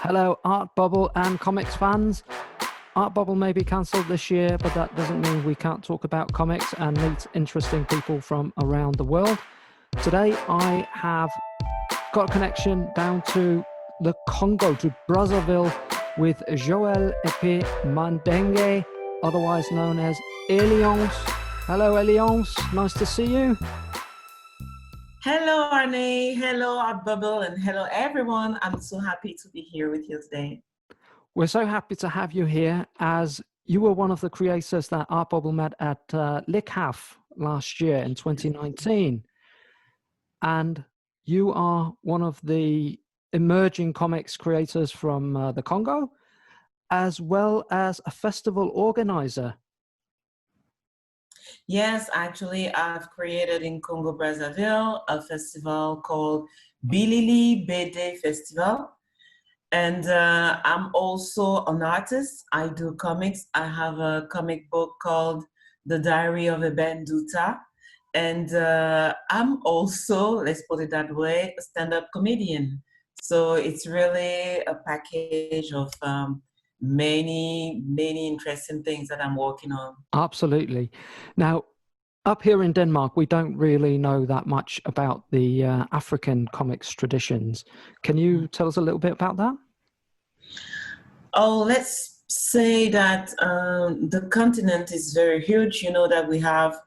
Hello, Art Bubble and comics fans. Art Bubble may be cancelled this year, but that doesn't mean we can't talk about comics and meet interesting people from around the world. Today, I have got a connection down to the Congo, to Brazzaville, with Joël Epé Mandenge, otherwise known as Elyon. Hello, Elyon. Nice to see you. Hello, Arni. Hello, Art Bubble, and hello, everyone. I'm so happy to be here with you today. We're so happy to have you here, as you were one of the creators that Art Bubble met at Likhaf last year in 2019. And you are one of the emerging comics creators from the Congo, as well as a festival organizer. Yes, actually, I've created in Congo, Brazzaville, a festival called BililiBD Festival. And I'm also an artist. I do comics. I have a comic book called The Diary of a Banduta. And I'm also, let's put it that way, a stand-up comedian. So it's really a package of many interesting things that I'm working on. Absolutely. Now, up here in Denmark, we don't really know that much about the African comics traditions. Can you tell us a little bit about that? Oh, let's say that the continent is very huge. You know that we have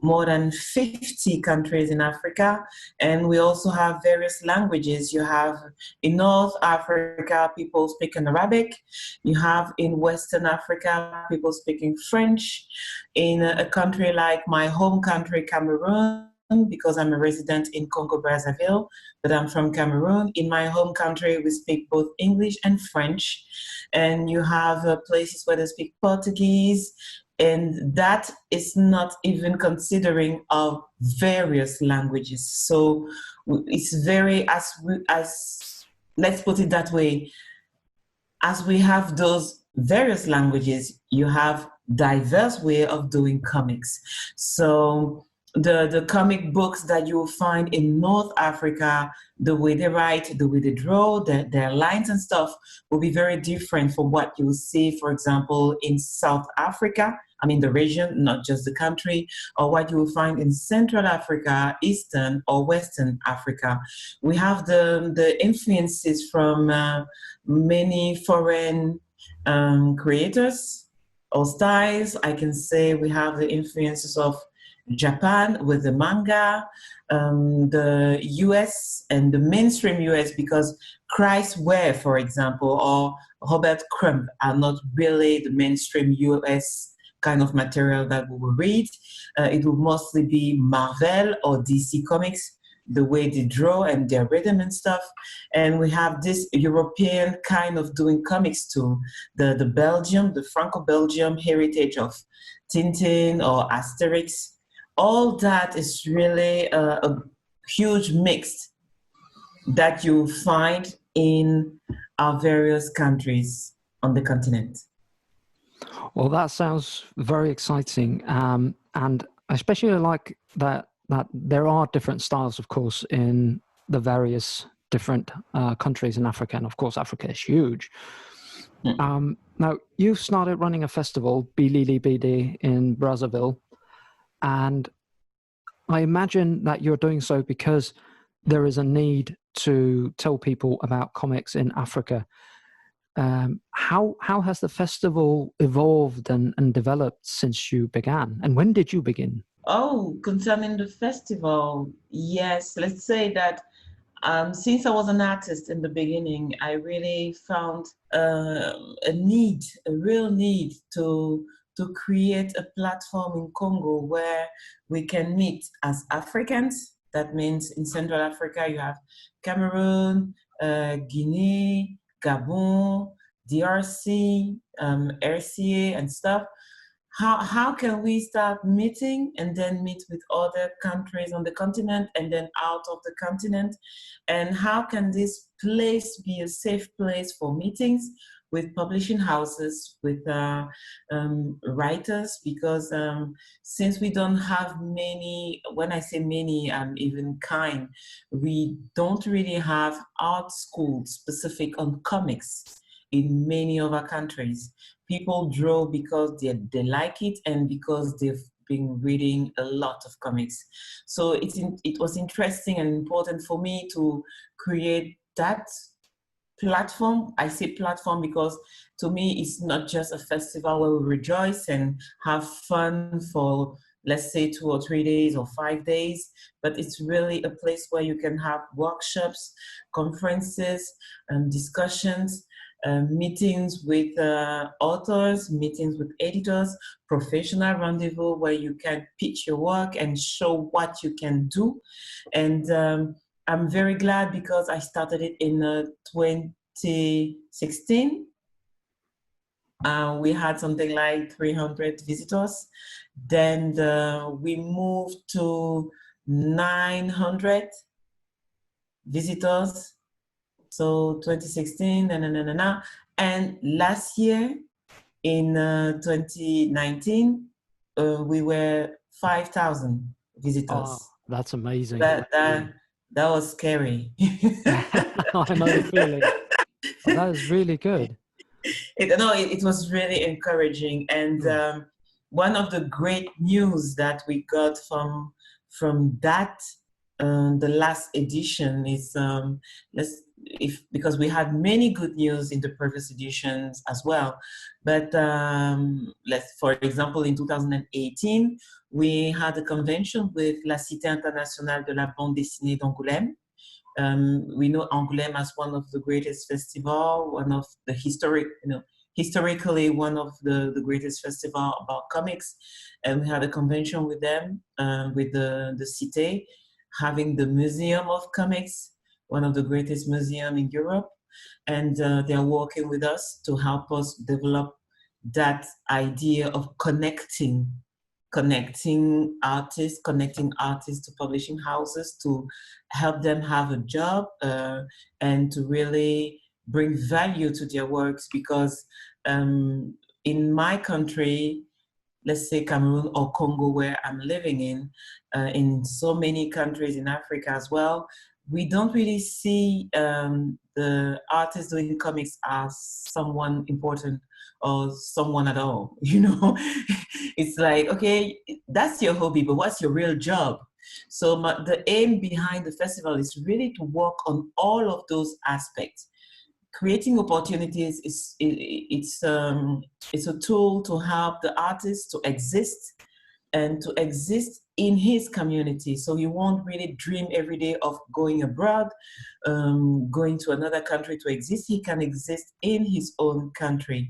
more than 50 countries in Africa, and we also have various languages. You have in North Africa, people speaking Arabic. You have in Western Africa, people speaking French. In a country like my home country, Cameroon, because I'm a resident in Congo, Brazzaville, but I'm from Cameroon. In my home country, we speak both English and French. And you have places where they speak Portuguese, and that is not even considering of various languages. So it's very, as let's put it that way, as we have those various languages, you have diverse way of doing comics. So the comic books that you will find in North Africa, the way they write, the way they draw, their lines and stuff will be very different from what you will see, for example, in South Africa. I mean, the region, not just the country, or what you will find in Central Africa, Eastern or Western Africa. We have the influences from many foreign creators or styles. I can say we have the influences of Japan with the manga, the US and the mainstream US, because Chris Ware, for example, or Robert Crumb are not really the mainstream US kind of material that we will read. It will mostly be Marvel or DC Comics, the way they draw and their rhythm and stuff. And we have this European kind of doing comics too, the Belgium, the Franco-Belgium heritage of Tintin or Asterix. All that is really a huge mix that you find in our various countries on the continent. Well, that sounds very exciting, and I especially like that there are different styles, of course, in the various different countries in Africa, and of course, Africa is huge. Now, you've started running a festival, BililiBD, in Brazzaville, and I imagine that you're doing so because there is a need to tell people about comics in Africa. How has the festival evolved and developed since you began? And when did you begin? Oh, concerning the festival, yes, let's say that since I was an artist in the beginning, I really found a real need to create a platform in Congo where we can meet as Africans. That means in Central Africa, you have Cameroon, Guinea, Gabon, DRC, RCA and stuff. how can we start meeting and then meet with other countries on the continent and then out of the continent? And how can this place be a safe place for meetings with publishing houses, with writers? Because since we don't have many, when I say many, I'm even kind, we don't really have art schools specific on comics in many of our countries. People draw because they like it and because they've been reading a lot of comics. So it was interesting and important for me to create that platform. I say platform because to me, it's not just a festival where we rejoice and have fun for, let's say, 2 or 3 days or 5 days, but it's really a place where you can have workshops, conferences, discussions, meetings with authors, meetings with editors, professional rendezvous where you can pitch your work and show what you can do. And I'm very glad because I started it in 2016. We had something like 300 visitors. Then we moved to 900 visitors. So 2016, and last year in 2019, we were 5,000 visitors. Oh, that's amazing. That was scary. I know the feeling. Oh, that is really good. It was really encouraging. And one of the great news that we got from that, the last edition is, because we had many good news in the previous editions as well. But for example, in 2018, we had a convention with La Cité Internationale de la Bande Dessinée d'Angoulême. We know Angoulême as one of the greatest festivals, one of the historically one of the greatest festival about comics. And we had a convention with them, with the Cité, having the Museum of Comics, one of the greatest museums in Europe. And they're working with us to help us develop that idea of connecting artists to publishing houses, to help them have a job and to really bring value to their works. Because in my country, let's say Cameroon or Congo, where I'm living in so many countries in Africa as well, we don't really see the artist doing comics as someone important or someone at all. It's like, okay, that's your hobby, but what's your real job? So the aim behind the festival is really to work on all of those aspects. Creating opportunities it's a tool to help the artist to exist and to exist in his community. So he won't really dream every day of going abroad, going to another country to exist. He can exist in his own country.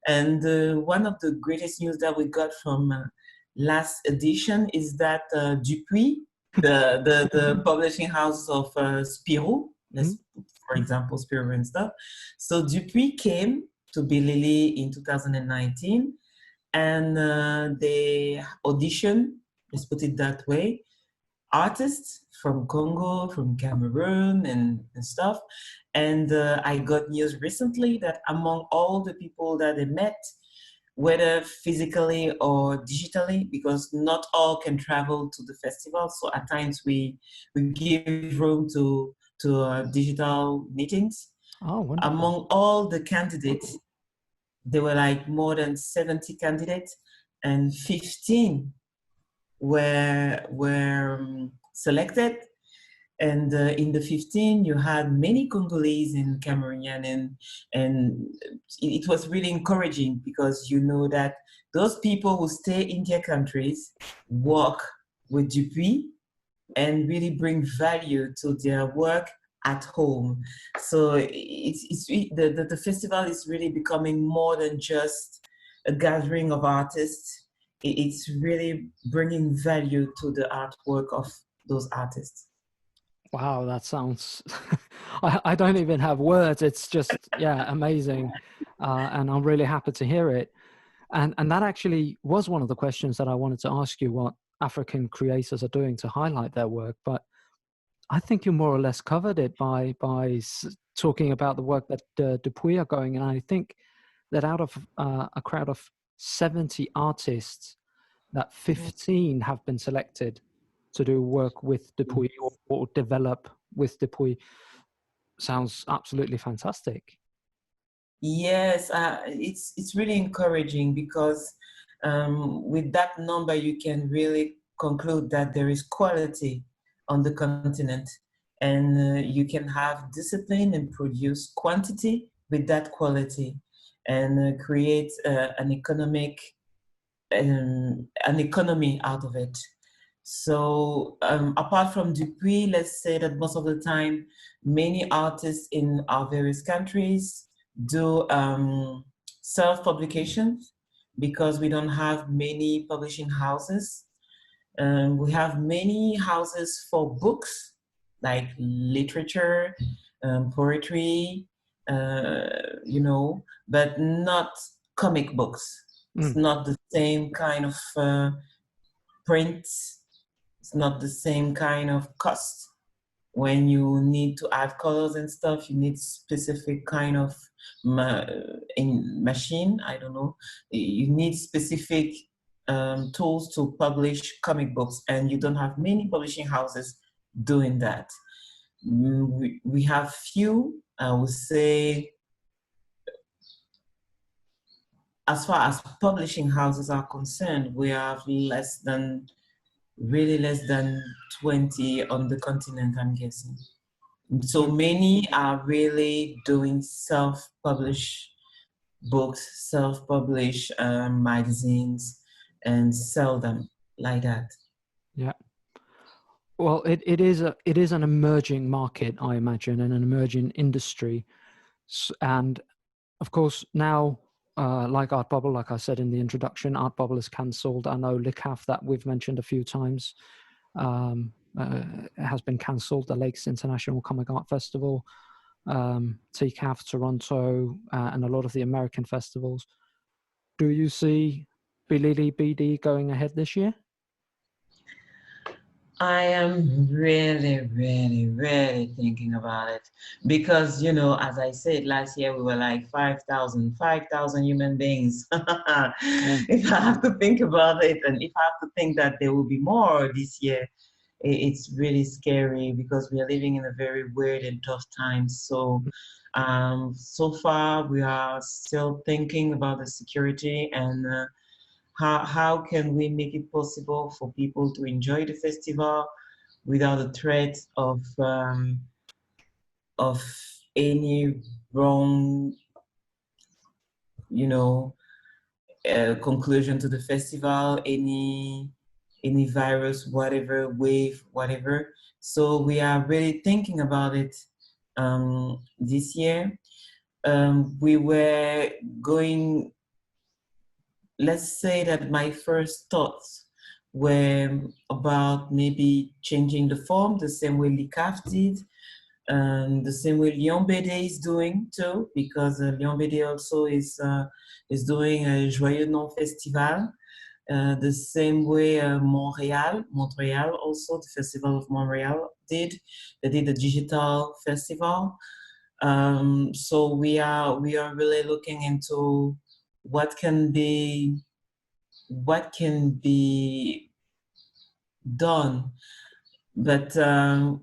And one of the greatest news that we got from last edition is that Dupuis, the publishing house of Spirou, for example, Spirou and stuff. So Dupuis came to BililiBD in 2019, and they auditioned, let's put it that way, artists from Congo, from Cameroon and stuff. And I got news recently that among all the people that they met, whether physically or digitally, because not all can travel to the festival. So at times we give room to digital meetings. Oh, wonderful. Among all the candidates, there were like more than 70 candidates, and 15 were selected. And in the 15, you had many Congolese and Cameroonian, and it was really encouraging, because you know that those people who stay in their countries work with Dupuis and really bring value to their work at home. So the festival is really becoming more than just a gathering of artists. It's really bringing value to the artwork of those artists. Wow, that sounds, I don't even have words. It's just, yeah, amazing. And I'm really happy to hear it. And that actually was one of the questions that I wanted to ask you, what African creators are doing to highlight their work. But I think you more or less covered it by talking about the work that Dupuy are going. And I think that out of a crowd of 70 artists, that 15 have been selected to do work with Dupuy or develop with Dupuy. Sounds absolutely fantastic. Yes, it's really encouraging because with that number, you can really conclude that there is quality on the continent, and you can have discipline and produce quantity with that quality, and create an economy out of it. So apart from Dupuy, let's say that most of the time, many artists in our various countries do self-publications because we don't have many publishing houses. We have many houses for books like literature, poetry, but not comic books. It's not the same kind of print. It's not the same kind of cost. When you need to add colors and stuff, you need specific kind of machine. I don't know. You need specific tools to publish comic books, and you don't have many publishing houses doing that. We have few, I would say, as far as publishing houses are concerned, we have less than 20 on the continent, I'm guessing. So many are really doing self-published books, self-published magazines, and sell them like that. Yeah. Well, it is an emerging market, I imagine, and an emerging industry. And of course, now, like Art Bubble, like I said in the introduction, Art Bubble is cancelled. I know LICAF, that we've mentioned a few times, has been cancelled. The Lakes International Comic Art Festival, TCAF, Toronto, and a lot of the American festivals. Do you see BililiBD going ahead this year? I am really, really, really thinking about it because, as I said, last year we were like 5,000 human beings. If I have to think about it, and if I have to think that there will be more this year, it's really scary because we are living in a very weird and tough time. So, so far we are still thinking about the security and how can we make it possible for people to enjoy the festival without the threat of any wrong, conclusion to the festival, any virus, whatever, wave, whatever. So we are really thinking about it this year. We were going, let's say that my first thoughts were about maybe changing the form, the same way LICAF did, the same way BililiBD is doing too, because BililiBD also is doing a Joyeux Nom Festival, the same way Montreal also, the Festival of Montreal did. They did the digital festival. So we are really looking into what can be done, but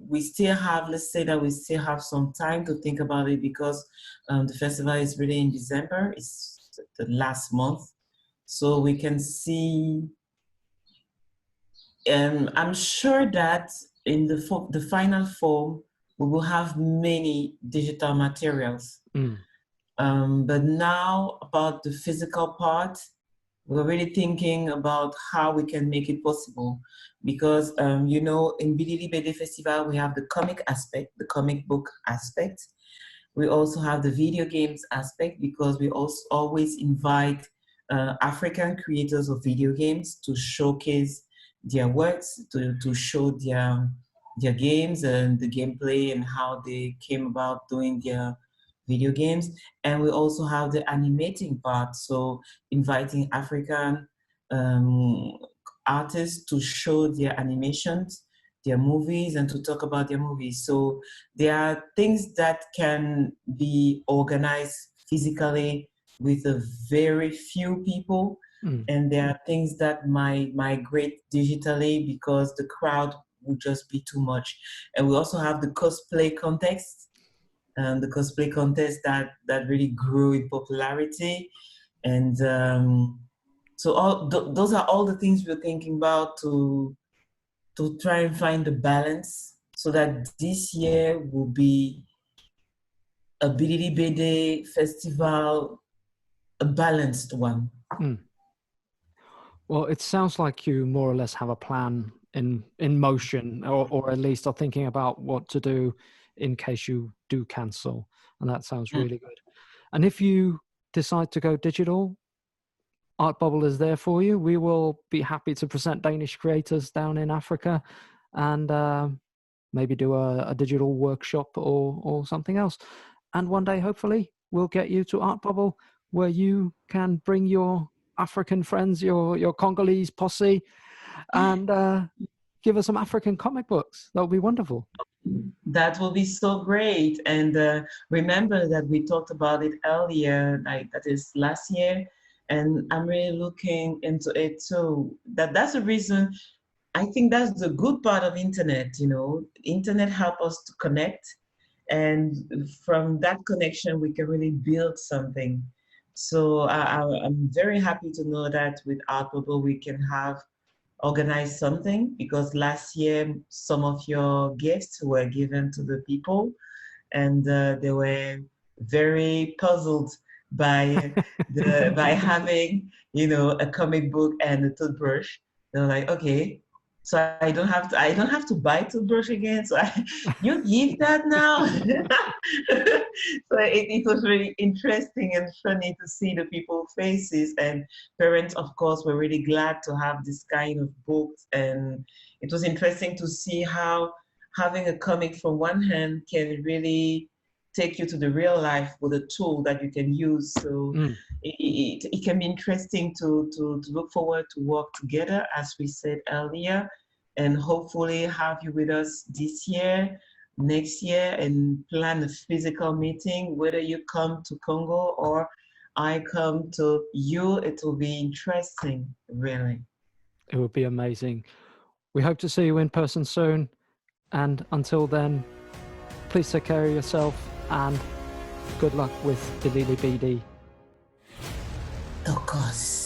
we still have, let's say that we still have some time to think about it because the festival is really in December. It's the last month, so we can see. I'm sure that in the final form we will have many digital materials. But now about the physical part, we're really thinking about how we can make it possible because, in BililiBD Festival, we have the comic aspect, the comic book aspect. We also have the video games aspect because we also always invite African creators of video games to showcase their works, to show their games and the gameplay and how they came about doing their video games. And we also have the animating part, so inviting African artists to show their animations, their movies, and to talk about their movies. So there are things that can be organized physically with a very few people, and there are things that might migrate digitally because the crowd would just be too much. And we also have the cosplay contest, that really grew in popularity. And so those are all the things we're thinking about to try and find the balance, so that this year will be a BililiBD festival, a balanced one. Well, it sounds like you more or less have a plan in motion, or at least are thinking about what to do in case you do cancel. And that sounds really good. And if you decide to go digital, Art Bubble is there for you. We will be happy to present Danish creators down in Africa, and maybe do a digital workshop or something else. And one day, hopefully, we'll get you to Art Bubble, where you can bring your African friends, your Congolese posse, and give us some African comic books. That would be wonderful. That will be so great. And remember that we talked about it earlier, like that is last year, and I'm really looking into it too. That's the reason. I think that's the good part of internet. Internet help us to connect, and from that connection we can really build something. So I'm very happy to know that with Art Bubble we can have organize something, because last year some of your gifts were given to the people, and they were very puzzled by by having a comic book and a toothbrush. They're like, okay, so I don't have to buy toothbrush again. So you give that now. So it was really interesting and funny to see the people's faces, and parents, of course, were really glad to have this kind of books. And it was interesting to see how having a comic from one hand can really take you to the real life with a tool that you can use. So it can be interesting to look forward to work together, as we said earlier, and hopefully have you with us this year, next year, and plan a physical meeting, whether you come to Congo or I come to you. It will be interesting, really. It would be amazing. We hope to see you in person soon. And until then, please take care of yourself, and good luck with BililiBD. Of course.